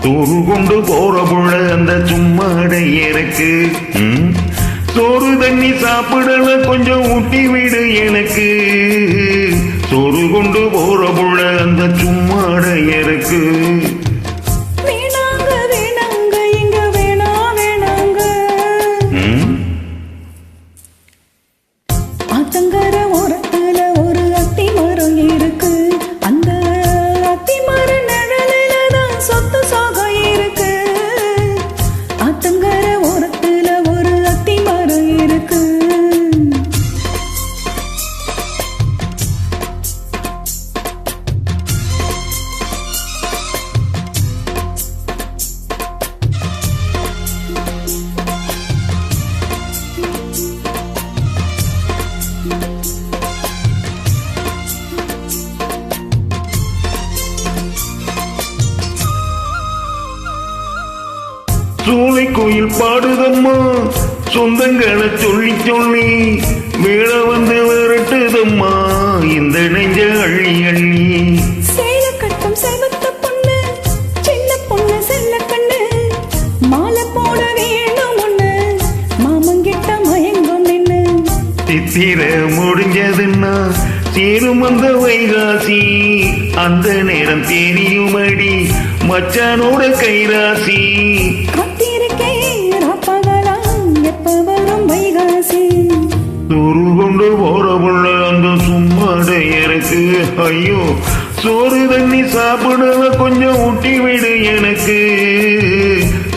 தூரு கொண்டு போற புள்ள அந்த சும்மாட எனக்கு சோறு தண்ணி சாப்பிடல கொஞ்சம் ஊட்டி விடு எனக்கு சோறு கொண்டு போற புள்ள அந்த சும்மாட எனக்கு ஆத்தங்கர ஓரத்துல ஒரு அத்தி மரம் இருக்கு அந்த அத்தி மர நிழலில தான் சொத்து சோகம் இருக்கு ஆத்தங்கர ஓரத்துல ஒரு அத்தி மரம் இருக்கு சூளை கோயில் பாடுதம்மா சொந்தங்களை சொல்லி சொல்லி மேல வந்து விரட்டுதம்மா இந்த நெஞ்ச அள்ளி அள்ளி சேல கட்டும் செவத்த பொண்ணு சின்ன பொண்ணு செல்ல கண்ணு மாலை போட வேணும் ஒண்ணு மாமங்கிட்ட மயங்கும் நின்னு சித்திர முடிஞ்சதுன்னா சேரும் அந்த வைகாசி அந்த நேரம் தெரியுமடி மச்சானோட கைராசி சோறு கொண்டு போற புள்ள அந்த சும்மாட எனக்கு ஐயோ சோறு தண்ணி சாப்பிடல கொஞ்சம் ஊட்டி விடு எனக்கு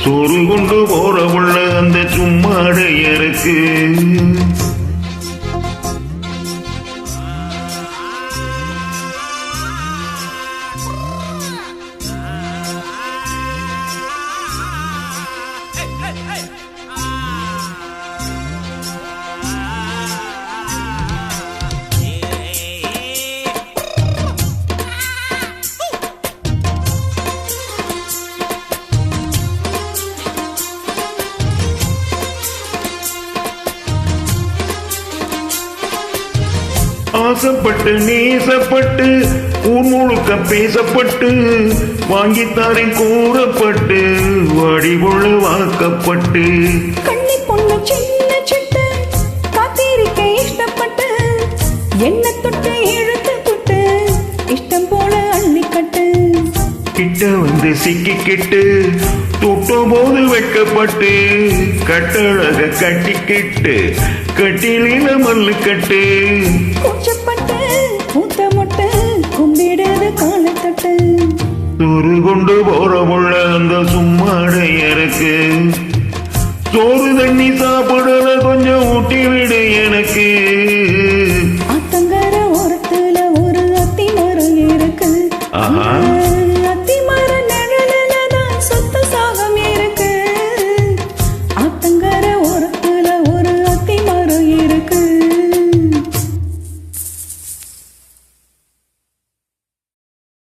சோறு கொண்டு போற புள்ள அந்த சும்மாட எனக்கு ஆசைப்பட்டு நேசப்பட்டு ஊர் முழுக்க பேசப்பட்டு வாங்கித்தாரேன் கூறப்பட்டு வடிவுள்ள வாக்கப்பட்டு கண்ணி பொண்ணு சின்ன சிட்டு காத்திருக்க இஷ்டப்பட்டு என்ன தொட்டு இழுத்து புட்டு இஷ்டம் போல அள்ளிக்கட்டு கிட்ட வந்து சிக்கிக்கிட்டு தொட்டும் போது வெட்கப்பட்டு கட்டழக கட்டிக்கிட்டு கட்டிலில மல்லு கட்டு கூச்சப்பட்டு மூத்த மொட்டு கும்பிடுது காலத்தட்டு சோறு கொண்டு போற புள்ள அந்த சும்மாட எனக்கு சோறு தண்ணி சாப்பிடல கொஞ்சம் ஊட்டி விடு எனக்கு